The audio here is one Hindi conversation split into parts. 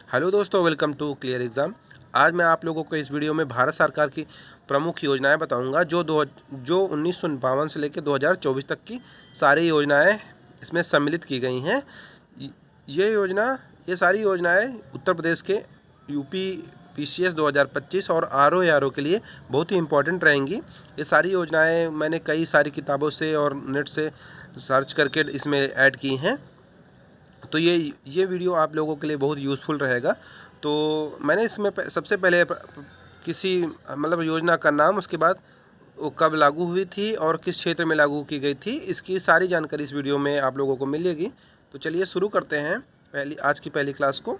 हेलो दोस्तों, वेलकम टू क्लियर एग्ज़ाम। आज मैं आप लोगों को इस वीडियो में भारत सरकार की प्रमुख योजनाएं बताऊंगा जो 1952 से लेकर 2024 तक की सारी योजनाएं इसमें सम्मिलित की गई हैं। ये सारी योजनाएं उत्तर प्रदेश के यूपी पीसीएस 2025 और आरओ के लिए बहुत ही इम्पोर्टेंट रहेंगी। ये सारी योजनाएं मैंने कई सारी किताबों से और नेट से सर्च करके इसमें ऐड की हैं, तो ये वीडियो आप लोगों के लिए बहुत यूज़फुल रहेगा। तो मैंने इसमें सबसे पहले किसी मतलब योजना का नाम, उसके बाद वो कब लागू हुई थी और किस क्षेत्र में लागू की गई थी, इसकी सारी जानकारी इस वीडियो में आप लोगों को मिलेगी। तो चलिए शुरू करते हैं आज की पहली क्लास को।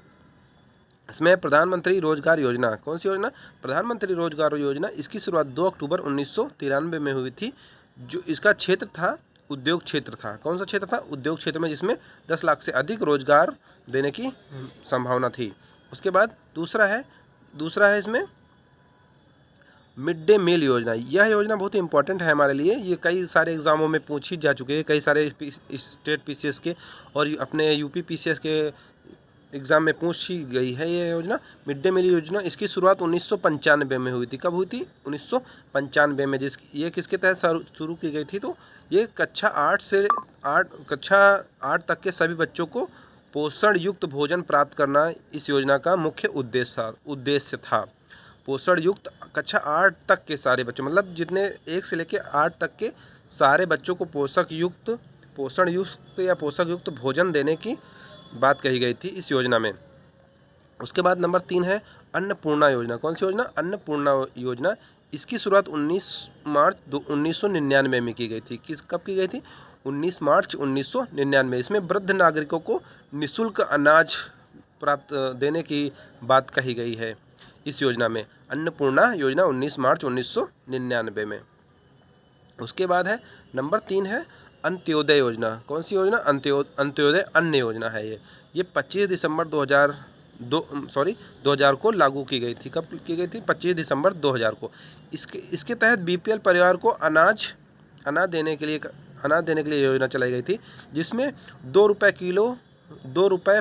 इसमें प्रधानमंत्री रोजगार योजना, कौन सी योजना? प्रधानमंत्री रोजगार योजना। इसकी शुरुआत 2 अक्टूबर 1993 में हुई थी। जो इसका क्षेत्र था, उद्योग क्षेत्र था। कौन सा क्षेत्र था? उद्योग क्षेत्र में, जिसमें 10 लाख से अधिक रोजगार देने की संभावना थी। उसके बाद दूसरा है इसमें मिड डे मील योजना। यह योजना बहुत ही इंपॉर्टेंट है हमारे लिए। ये कई सारे एग्जामों में पूछी जा चुकी है, कई सारे स्टेट पीसीएस के और अपने यूपी पीसीएस के एग्ज़ाम में पूछी गई है ये योजना, मिड डे मील योजना। इसकी शुरुआत 1995 में हुई थी। कब हुई थी? 1995 में। ये किसके तहत शुरू की गई थी? तो ये कक्षा 8 तक के सभी बच्चों को पोषण युक्त भोजन प्राप्त करना इस योजना का मुख्य उद्देश्य था। पोषण युक्त कक्षा 8 तक के सारे बच्चों, मतलब जितने 1 से लेकर 8 तक के सारे बच्चों को पोषण युक्त भोजन देने की बात कही गई थी इस योजना में। उसके बाद नंबर 3 है अन्नपूर्णा योजना। कौन सी योजना? अन्नपूर्णा योजना। इसकी शुरुआत 19 मार्च 1999 में की गई थी। कब की गई थी? 19 मार्च 1999। इसमें वृद्ध नागरिकों को निःशुल्क अनाज प्राप्त देने की बात कही गई है इस योजना में। अन्नपूर्णा योजना 19 मार्च 1999 में। उसके बाद है नंबर 3 है अंत्योदय योजना। कौन सी योजना? अंत्योदय अन्न योजना है ये 25 दिसंबर 2000 को लागू की गई थी। कब की गई थी? 25 दिसंबर 2000 को। इसके तहत बीपीएल परिवार को अनाज देने के लिए योजना चलाई गई थी, जिसमें 2 रुपये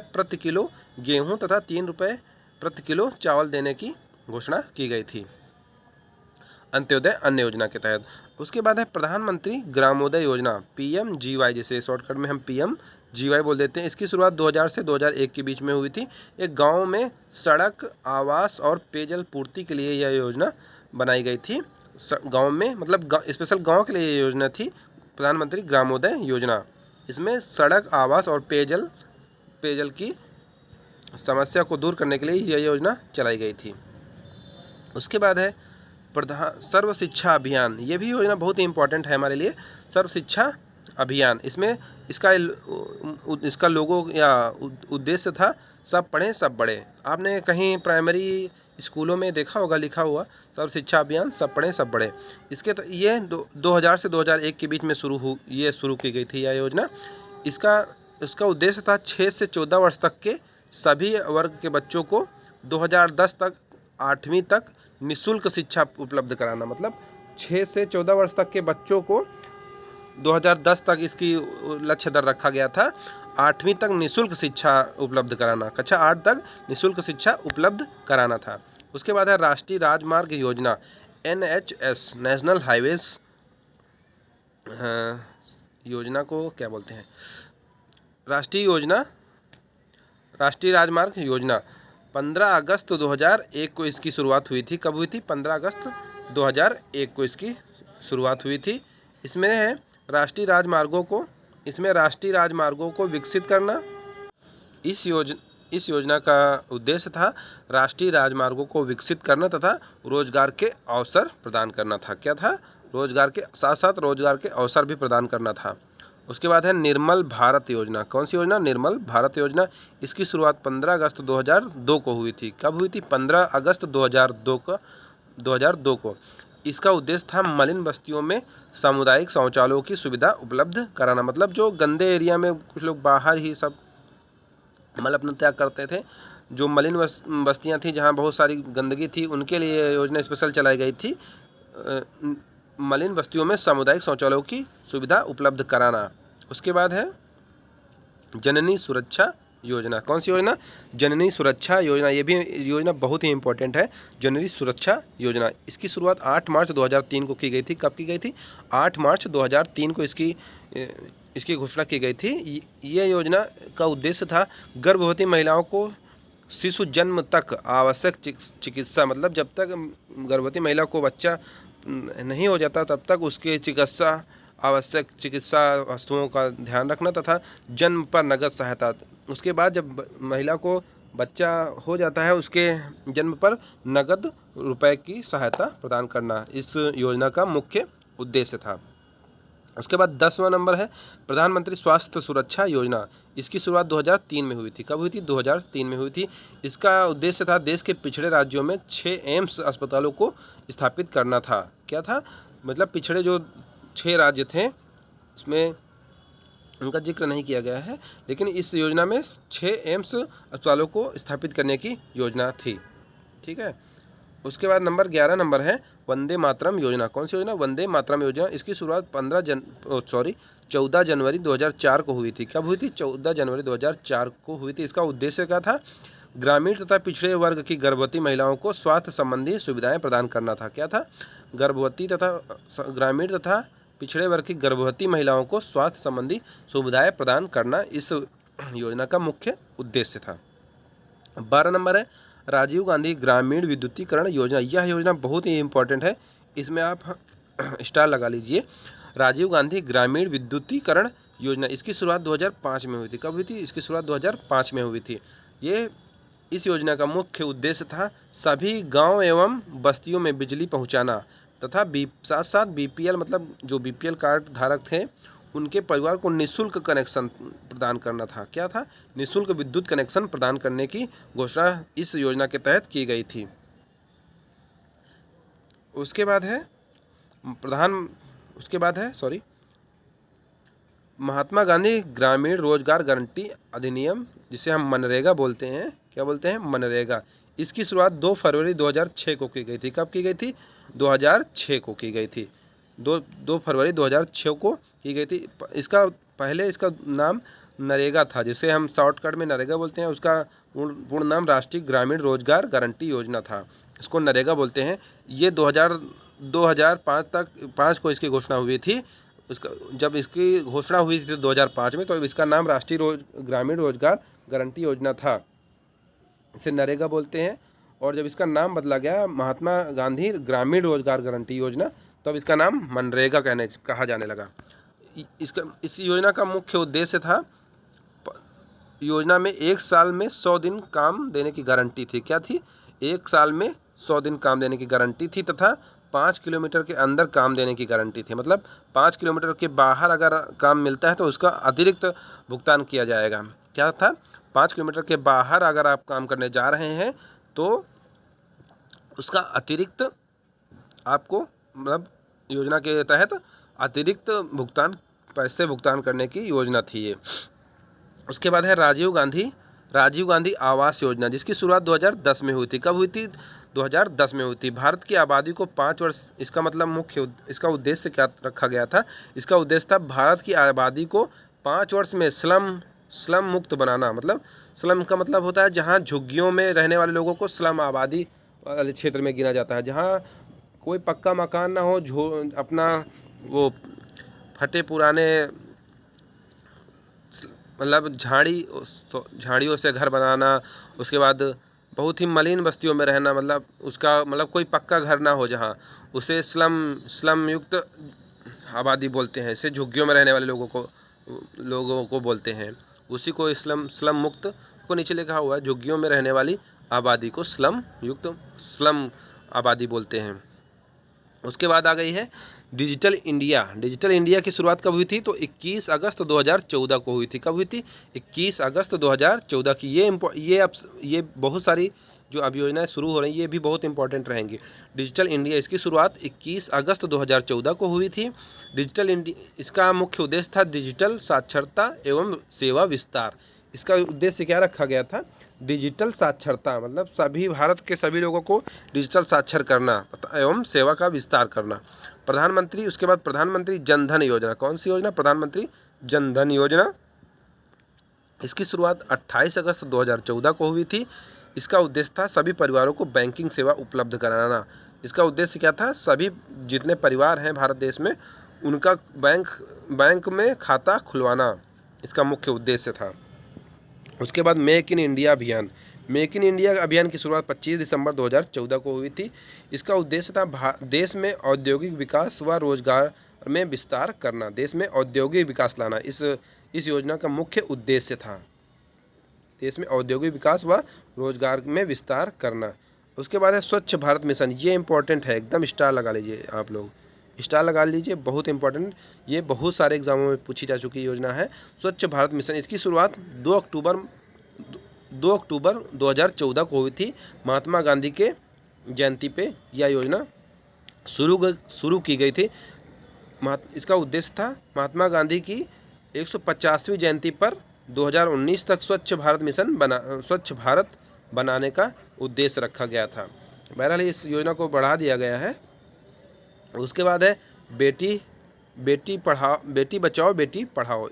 प्रति किलो गेहूं तथा 3 रुपये प्रति किलो चावल देने की घोषणा की गई थी अंत्योदय अन्न योजना के तहत। उसके बाद है प्रधानमंत्री ग्रामोदय योजना, पीएमजीवाई, जिसे शॉर्टकट में हम पीएमजीवाई बोल देते हैं। इसकी शुरुआत 2000 से 2001 के बीच में हुई थी। एक गांव में सड़क, आवास और पेयजल पूर्ति के लिए यह योजना बनाई गई थी। गांव में, मतलब स्पेशल गांव के लिए यह योजना थी, प्रधानमंत्री ग्रामोदय योजना। इसमें सड़क, आवास और पेयजल की समस्या को दूर करने के लिए यह योजना चलाई गई थी। उसके बाद है सर्व शिक्षा अभियान। ये भी योजना बहुत ही इंपॉर्टेंट है हमारे लिए। सर्व शिक्षा अभियान, इसमें इसका लोगो या उद्देश्य था सब पढ़ें सब बढ़े। आपने कहीं प्राइमरी स्कूलों में देखा होगा लिखा हुआ, सर्व शिक्षा अभियान सब पढ़ें सब बढ़े। ये 2000 से 2001 के बीच में शुरू की गई थी यह योजना। इसका उद्देश्य था 6 से 14 वर्ष तक के सभी वर्ग के बच्चों को 2010 तक 8वीं तक निःशुल्क शिक्षा उपलब्ध कराना। मतलब 6 से 14 वर्ष तक के बच्चों को 2010 तक इसकी लक्ष्य दर रखा गया था, 8वीं तक निःशुल्क शिक्षा उपलब्ध कराना, कक्षा 8 तक निःशुल्क शिक्षा उपलब्ध कराना था। उसके बाद है राष्ट्रीय राजमार्ग योजना, NHS, नेशनल हाईवेज योजना को क्या बोलते हैं? राष्ट्रीय राजमार्ग योजना 15 अगस्त 2001 को इसकी शुरुआत हुई थी। कब हुई थी? 15 अगस्त 2001 को इसकी शुरुआत हुई थी। इसमें राष्ट्रीय राजमार्गों को विकसित करना। इस योजना का उद्देश्य था राष्ट्रीय राजमार्गों को विकसित करना तथा रोजगार के अवसर प्रदान करना था। क्या था? रोजगार के साथ साथ रोजगार के अवसर भी प्रदान करना था। उसके बाद है निर्मल भारत योजना। कौन सी योजना? निर्मल भारत योजना। इसकी शुरुआत 15 अगस्त 2002 को हुई थी। कब हुई थी? 15 अगस्त 2002 को। इसका उद्देश्य था मलिन बस्तियों में सामुदायिक शौचालयों की सुविधा उपलब्ध कराना। मतलब जो गंदे एरिया में कुछ लोग बाहर ही सब मल अपना त्याग करते थे, जो मलिन बस्तियाँ थी जहाँ बहुत सारी गंदगी थी, उनके लिए योजना स्पेशल चलाई गई थी। मलिन बस्तियों में सामुदायिक शौचालयों की सुविधा उपलब्ध कराना। उसके बाद है जननी सुरक्षा योजना। कौन सी योजना? जननी सुरक्षा योजना। ये भी योजना बहुत ही इंपॉर्टेंट है, जननी सुरक्षा योजना। इसकी शुरुआत 8 मार्च 2003 को की गई थी। कब की गई थी? 8 मार्च 2003 को इसकी घोषणा की गई थी। ये योजना का उद्देश्य था गर्भवती महिलाओं को शिशु जन्म तक आवश्यक चिकित्सा, मतलब जब तक गर्भवती महिला को बच्चा नहीं हो जाता तब तक उसके आवश्यक चिकित्सा वस्तुओं का ध्यान रखना तथा जन्म पर नगद सहायता। उसके बाद जब महिला को बच्चा हो जाता है उसके जन्म पर नगद रुपए की सहायता प्रदान करना इस योजना का मुख्य उद्देश्य था। उसके बाद 10वां नंबर है प्रधानमंत्री स्वास्थ्य सुरक्षा योजना। इसकी शुरुआत 2003 में हुई थी। कब हुई थी? 2003 में हुई थी। इसका उद्देश्य था देश के पिछड़े राज्यों में 6 एम्स अस्पतालों को स्थापित करना था। क्या था? मतलब पिछड़े जो 6 राज्य थे उसमें उनका जिक्र नहीं किया गया है, लेकिन इस योजना में 6 एम्स अस्पतालों को स्थापित करने की योजना थी। ठीक है। उसके बाद नंबर 11 नंबर है वंदे मातरम योजना। कौन सी योजना? वंदे मातरम योजना। इसकी शुरुआत 14 जनवरी 2004 को हुई थी। कब हुई थी? 14 जनवरी 2004 को हुई थी। इसका उद्देश्य क्या था? ग्रामीण तथा पिछड़े वर्ग की गर्भवती महिलाओं को स्वास्थ्य संबंधी सुविधाएं प्रदान करना था। क्या था? ग्रामीण तथा पिछड़े वर्ग की गर्भवती महिलाओं को स्वास्थ्य संबंधी सुविधाएं प्रदान करना इस योजना का मुख्य उद्देश्य था। 12 नंबर है राजीव गांधी ग्रामीण विद्युतीकरण योजना। यह योजना बहुत ही इंपॉर्टेंट है, इसमें आप स्टार लगा लीजिए। राजीव गांधी ग्रामीण विद्युतीकरण योजना। इसकी शुरुआत 2005 में हुई थी। कब हुई थी? इसकी शुरुआत 2005 में हुई थी। इस योजना का मुख्य उद्देश्य था सभी गांव एवं बस्तियों में बिजली पहुंचाना तथा साथ साथ बीपीएल, मतलब जो बीपीएल कार्ड धारक थे उनके परिवार को निःशुल्क कनेक्शन प्रदान करना था। क्या था? निःशुल्क विद्युत कनेक्शन प्रदान करने की घोषणा इस योजना के तहत की गई थी। उसके बाद है महात्मा गांधी ग्रामीण रोजगार गारंटी अधिनियम, जिसे हम मनरेगा बोलते हैं। क्या बोलते हैं? मनरेगा। इसकी शुरुआत 2 फरवरी 2006 को की गई थी। कब की गई थी? 2006 को की गई थी। 2 फरवरी 2006 को की गई थी। इसका नाम नरेगा था, जिसे हम शॉर्टकट में नरेगा बोलते हैं। उसका पूर्ण नाम राष्ट्रीय ग्रामीण रोजगार गारंटी योजना था। इसको नरेगा बोलते हैं। ये 2005 को इसकी घोषणा हुई थी। जब इसकी घोषणा हुई थी 2005 में, तो इसका नाम राष्ट्रीय ग्रामीण रोजगार गारंटी योजना था। इसे नरेगा बोलते हैं। और जब इसका नाम बदला गया महात्मा गांधी ग्रामीण रोजगार गारंटी योजना, तब इसका नाम मनरेगा कहा जाने लगा। इस योजना का मुख्य उद्देश्य था, योजना में 1 साल में 100 दिन काम देने की गारंटी थी। क्या थी? 1 साल में 100 दिन काम देने की गारंटी थी तथा 5 किलोमीटर के अंदर काम देने की गारंटी थी। मतलब 5 किलोमीटर के बाहर अगर काम मिलता है तो उसका अतिरिक्त भुगतान किया जाएगा। क्या था? 5 किलोमीटर के बाहर अगर आप काम करने जा रहे हैं तो उसका अतिरिक्त आपको, मतलब योजना के तहत अतिरिक्त पैसे भुगतान करने की योजना थी ये। उसके बाद है राजीव गांधी आवास योजना, जिसकी शुरुआत 2010 में हुई थी। कब हुई थी? 2010 में हुई थी। भारत की आबादी को 5 वर्ष, इसका मतलब इसका उद्देश्य क्या रखा गया था? इसका उद्देश्य था भारत की आबादी को 5 वर्ष में स्लम मुक्त बनाना। मतलब स्लम का मतलब होता है जहाँ झुग्गियों में रहने वाले लोगों को स्लम आबादी वाले क्षेत्र में गिना जाता है, जहाँ कोई पक्का मकान ना हो, अपना वो फटे पुराने, मतलब झाड़ियों से घर बनाना, उसके बाद बहुत ही मलिन बस्तियों में रहना, मतलब कोई पक्का घर ना हो, जहाँ उसे स्लम युक्त आबादी बोलते हैं। इसे झुग्गियों में रहने वाले लोगों को बोलते हैं। उसी को स्लम मुक्त को नीचे लिखा हुआ है, झुग्गियों में रहने वाली आबादी को स्लम आबादी बोलते हैं। उसके बाद आ गई है डिजिटल इंडिया की शुरुआत कब हुई थी? तो 21 अगस्त 2014 को हुई थी। कब हुई थी? 21 अगस्त 2014 की। ये बहुत सारी जो अब योजनाएं शुरू हो रही हैं ये भी बहुत इंपॉर्टेंट रहेंगी। डिजिटल इंडिया, इसकी शुरुआत 21 अगस्त 2014 को हुई थी। डिजिटल इंडिया, इसका मुख्य उद्देश्य था डिजिटल साक्षरता एवं सेवा विस्तार। इसका उद्देश्य क्या रखा गया था? डिजिटल साक्षरता, मतलब भारत के सभी लोगों को डिजिटल साक्षर करना एवं सेवा का विस्तार करना। उसके बाद प्रधानमंत्री जन धन योजना। कौन सी योजना? प्रधानमंत्री जन धन योजना। इसकी शुरुआत 28 अगस्त 2014 को हुई थी। इसका उद्देश्य था सभी परिवारों को बैंकिंग सेवा उपलब्ध कराना। इसका उद्देश्य क्या था? सभी जितने परिवार हैं भारत देश में उनका बैंक में खाता खुलवाना इसका मुख्य उद्देश्य था। उसके बाद मेक इन इंडिया अभियान। मेक इन इंडिया अभियान की शुरुआत 25 दिसंबर 2014 को हुई थी। इसका उद्देश्य था देश में औद्योगिक विकास व रोजगार में विस्तार करना। देश में औद्योगिक विकास लाना इस योजना का मुख्य उद्देश्य था। देश में औद्योगिक विकास व रोजगार में विस्तार करना। उसके बाद है स्वच्छ भारत मिशन। ये इंपॉर्टेंट है, एकदम स्टार लगा लीजिए, आप लोग स्टार लगा लीजिए, बहुत इंपॉर्टेंट। ये बहुत सारे एग्जामों में पूछी जा चुकी योजना है, स्वच्छ भारत मिशन। इसकी शुरुआत 2 अक्टूबर 2014 को हुई थी। महात्मा गांधी के जयंती पे यह योजना शुरू की गई थी। इसका उद्देश्य था महात्मा गांधी की 150वीं जयंती पर 2019 तक स्वच्छ भारत बनाने का उद्देश्य रखा गया था। बहरहाल इस योजना को बढ़ा दिया गया है। उसके बाद है बेटी बचाओ बेटी पढ़ाओ।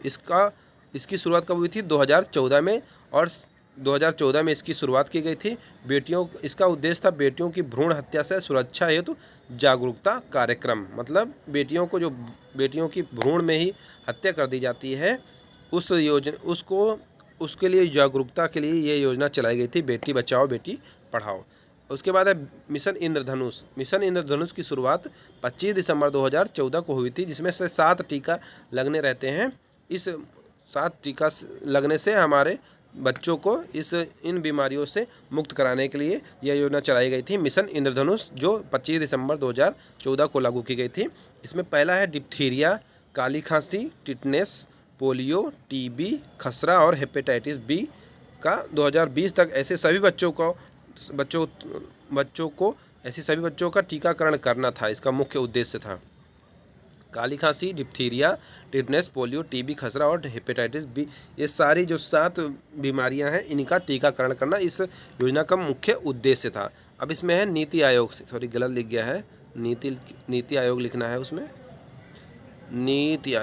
इसकी शुरुआत कब हुई थी? 2014 में, और 2014 में इसकी शुरुआत की गई थी। इसका उद्देश्य था बेटियों की भ्रूण हत्या से सुरक्षा हेतु जागरूकता कार्यक्रम। मतलब बेटियों की भ्रूण में ही हत्या कर दी जाती है, उसके लिए जागरूकता के लिए ये योजना चलाई गई थी, बेटी बचाओ बेटी पढ़ाओ। उसके बाद है मिशन इंद्रधनुष। मिशन इंद्रधनुष की शुरुआत 25 दिसंबर 2014 को हुई थी, जिसमें से 7 टीका लगने रहते हैं। इस 7 टीका लगने से हमारे बच्चों को इन बीमारियों से मुक्त कराने के लिए यह योजना चलाई गई थी, मिशन इंद्रधनुष, जो 25 दिसंबर 2014 को लागू की गई थी। इसमें पहला है डिप्थीरिया, काली खांसी, टिटनेस, पोलियो, टीबी, खसरा और हेपेटाइटिस बी का 2020 तक ऐसे सभी बच्चों का टीकाकरण करना था। इसका मुख्य उद्देश्य था काली खांसी, डिप्थीरिया, टिटनेस, पोलियो, टीबी, खसरा और हेपेटाइटिस बी, ये सारी जो 7 बीमारियां हैं इनका टीकाकरण करना इस योजना का मुख्य उद्देश्य था। अब इसमें है नीति आयोग, सॉरी गलत लिख गया है, नीति आयोग लिखना है उसमें, नीति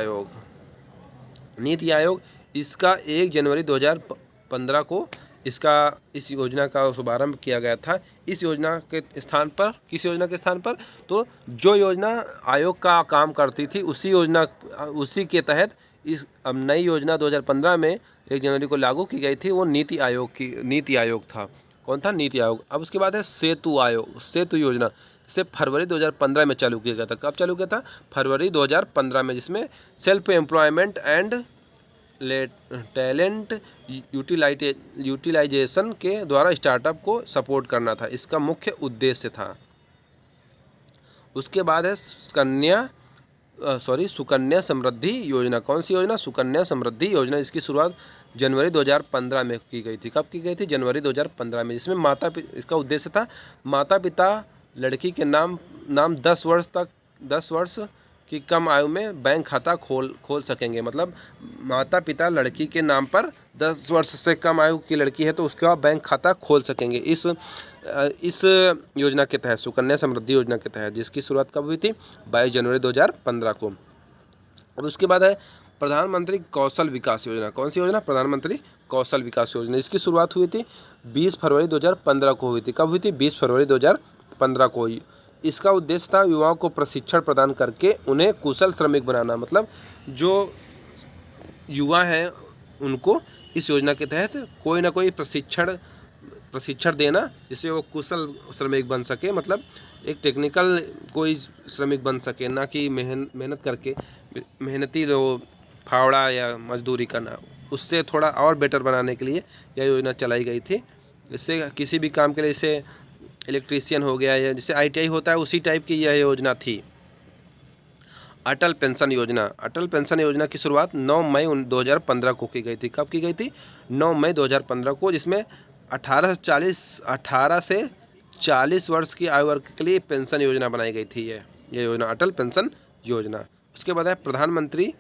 आयोग इसका 1 जनवरी 2015 को इस योजना का शुभारंभ किया गया था। इस योजना के स्थान पर, किस योजना के स्थान पर? तो जो योजना आयोग का काम करती थी उसी के तहत अब नई योजना 2015 में 1 जनवरी को लागू की गई थी, वो नीति आयोग था। कौन था? नीति आयोग। अब उसके बाद है सेतु योजना। इसे फरवरी 2015 में चालू किया गया था। कब चालू किया था? फरवरी 2015 में, जिसमें self employment and talent utilization के द्वारा स्टार्टअप को सपोर्ट करना था, इसका मुख्य उद्देश्य था। उसके बाद है सुकन्या समृद्धि योजना। कौन सी योजना? सुकन्या समृद्धि योजना। इसकी शुरुआत जनवरी 2015 में की गई थी। कब की गई थी? जनवरी 2015 में। जिसमें इसका उद्देश्य था माता पिता लड़की के नाम 10 वर्ष की कम आयु में बैंक खाता खोल सकेंगे। मतलब माता पिता लड़की के नाम पर 10 वर्ष से कम आयु की लड़की है तो उसका बैंक खाता खोल सकेंगे इस योजना के तहत, सुकन्या समृद्धि योजना के तहत, जिसकी शुरुआत कब हुई थी? 22 जनवरी 2015 को। अब उसके बाद है प्रधानमंत्री कौशल विकास योजना। कौन सी योजना? प्रधानमंत्री कौशल विकास योजना। इसकी शुरुआत हुई थी 20 फरवरी 2015 को हुई थी। कब हुई थी? 20 फरवरी 2015 को हुई। इसका उद्देश्य था युवाओं को प्रशिक्षण प्रदान करके उन्हें कुशल श्रमिक बनाना। मतलब जो युवा हैं उनको इस योजना के तहत कोई ना कोई प्रशिक्षण देना, जिससे वो कुशल श्रमिक बन सके। मतलब एक टेक्निकल कोई श्रमिक बन सके, ना कि मेहनत करके मेहनती जो फावड़ा या मजदूरी करना। उससे थोड़ा और बेटर बनाने के लिए यह योजना चलाई गई थी। इससे किसी भी काम के लिए, जैसे इलेक्ट्रीशियन हो गया या जैसे ITI होता है, उसी टाइप की यह योजना थी। अटल पेंशन योजना। अटल पेंशन योजना की शुरुआत 9 मई 2015 को की गई थी। कब की गई थी? 9 मई 2015 को, जिसमें 18 से 40 वर्ष की आयु वर्ग के लिए पेंशन योजना बनाई गई थी। यह योजना अटल पेंशन योजना। उसके बाद है प्रधानमंत्री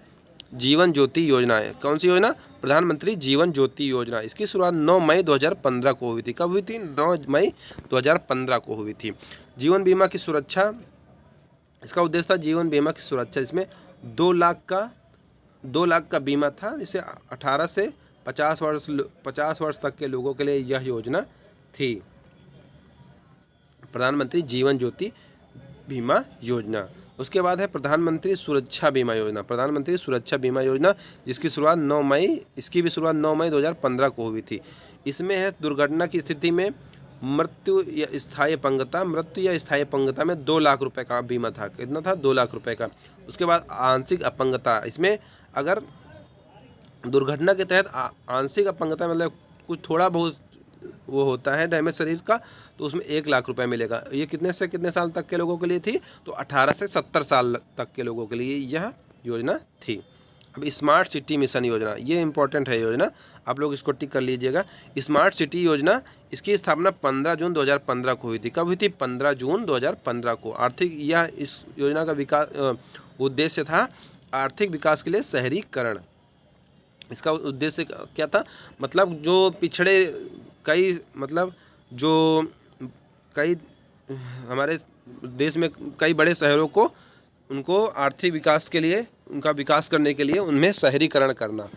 जीवन ज्योति योजना है। कौन सी योजना? प्रधानमंत्री जीवन ज्योति योजना। इसकी शुरुआत 9 मई 2015 को हुई थी। कब हुई थी? 9 मई 2015 को हुई थी। जीवन बीमा की सुरक्षा, इसका उद्देश्य था जीवन बीमा की सुरक्षा। इसमें 2 लाख का बीमा था, जिसे 18 से 50 वर्ष तक के लोगों के लिए यह योजना थी। प्रधानमंत्री जीवन ज्योति बीमा योजना। उसके बाद है प्रधानमंत्री सुरक्षा बीमा योजना। प्रधानमंत्री सुरक्षा बीमा योजना जिसकी शुरुआत 9 मई 2015 को हुई थी। इसमें है दुर्घटना की स्थिति में मृत्यु या स्थायी अपंगता में 2 लाख रुपए का बीमा था। कितना था? 2 लाख रुपए का। उसके बाद आंशिक अपंगता, इसमें अगर दुर्घटना के तहत आंशिक अपंगता मतलब कुछ थोड़ा बहुत वो होता है डैमेज शरीर का, तो उसमें 1 लाख रुपए मिलेगा। ये कितने से कितने साल तक के लोगों के लिए थी? तो 18 से 70 साल तक के लोगों के लिए यह योजना थी। अब स्मार्ट सिटी मिशन योजना, ये इंपॉर्टेंट है योजना, आप लोग इसको टिक कर लीजिएगा। स्मार्ट सिटी योजना, इसकी स्थापना 15 जून 2015 को हुई थी। कब हुई थी? 15 जून 2015 को। इस योजना का विकास उद्देश्य था आर्थिक विकास के लिए शहरीकरण। इसका उद्देश्य क्या था? मतलब जो पिछड़े कई हमारे देश में कई बड़े शहरों को उनको आर्थिक विकास के लिए, उनका विकास करने के लिए उनमें शहरीकरण करना,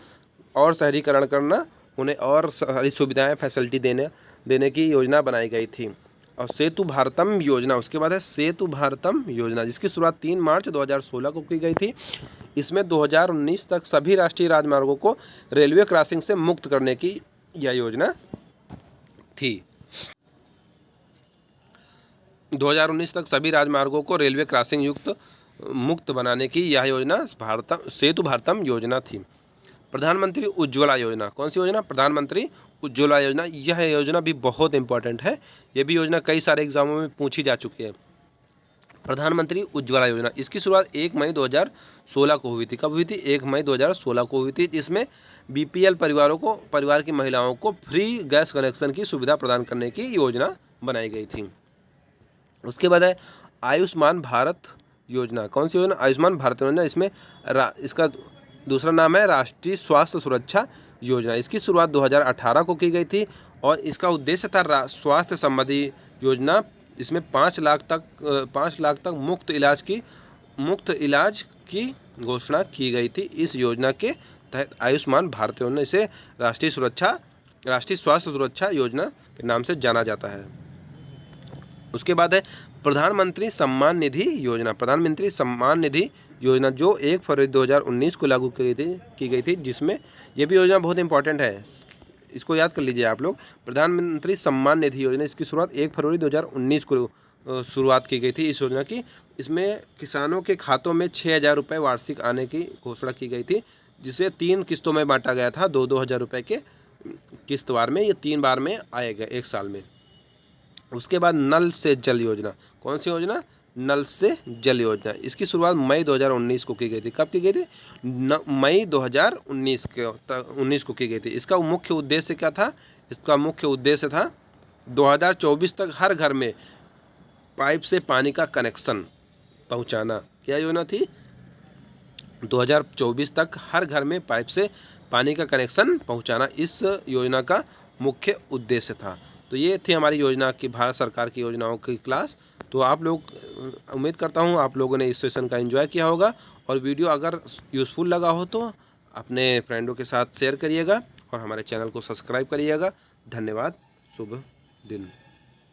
उन्हें और सारी सुविधाएं फैसिलिटी देने की योजना बनाई गई थी। और सेतु भारतम योजना, उसके बाद है सेतु भारतम योजना जिसकी शुरुआत 3 मार्च 2016 को की गई थी। इसमें 2019 तक सभी राष्ट्रीय राजमार्गों को रेलवे क्रॉसिंग से मुक्त करने की यह योजना थी। 2019 तक सभी राजमार्गों को रेलवे क्रॉसिंग मुक्त बनाने की यह योजना सेतु भारतम योजना थी। प्रधानमंत्री उज्ज्वला योजना, कौन सी योजना? प्रधानमंत्री उज्ज्वला योजना। यह योजना भी बहुत इंपॉर्टेंट है, यह भी योजना कई सारे एग्जामों में पूछी जा चुकी है। प्रधानमंत्री उज्ज्वला योजना, इसकी शुरुआत 1 मई 2016 को हुई थी। कब हुई थी? 1 मई 2016 को हुई थी। इसमें बीपीएल परिवार की महिलाओं को फ्री गैस कनेक्शन की सुविधा प्रदान करने की योजना बनाई गई थी। उसके बाद है आयुष्मान भारत योजना। कौन सी योजना? आयुष्मान भारत योजना। इसमें इसका दूसरा नाम है राष्ट्रीय स्वास्थ्य सुरक्षा योजना। इसकी शुरुआत 2018 को की गई थी और इसका उद्देश्य था स्वास्थ्य संबंधी योजना। इसमें 5 लाख तक मुफ्त इलाज की घोषणा की गई थी। इस योजना के तहत आयुष्मान भारत योजना, इसे राष्ट्रीय स्वास्थ्य सुरक्षा योजना के नाम से जाना जाता है। उसके बाद है प्रधानमंत्री सम्मान निधि योजना। प्रधानमंत्री सम्मान निधि योजना जो 1 फरवरी 2019 को लागू की गई थी, जिसमें यह भी योजना बहुत इंपॉर्टेंट है, इसको याद कर लीजिए आप लोग। प्रधानमंत्री सम्मान निधि योजना, इसकी शुरुआत 1 फरवरी 2019 को शुरुआत की गई थी इस योजना की। इसमें किसानों के खातों में 6,000 रुपये वार्षिक आने की घोषणा की गई थी, जिसे 3 किस्तों में बांटा गया था। 2-2 हज़ार रुपये के किस्तवार में, ये 3 बार में आएगा 1 साल में। उसके बाद नल से जल योजना। कौन सी योजना? नल से जल योजना। इसकी शुरुआत मई 2019 को की गई थी। कब की गई थी? मई 2019 को की गई थी। इसका मुख्य उद्देश्य क्या था? इसका मुख्य उद्देश्य था 2024 तक हर घर में पाइप से पानी का कनेक्शन पहुंचाना। क्या योजना थी? 2024 तक हर घर में पाइप से पानी का कनेक्शन पहुंचाना इस योजना का मुख्य उद्देश्य था। तो ये थी हमारी योजना की, भारत सरकार की योजनाओं की क्लास। तो आप लोग, उम्मीद करता हूँ आप लोगों ने इस सेशन का एंजॉय किया होगा, और वीडियो अगर यूज़फुल लगा हो तो अपने फ्रेंडों के साथ शेयर करिएगा और हमारे चैनल को सब्सक्राइब करिएगा। धन्यवाद। शुभ दिन।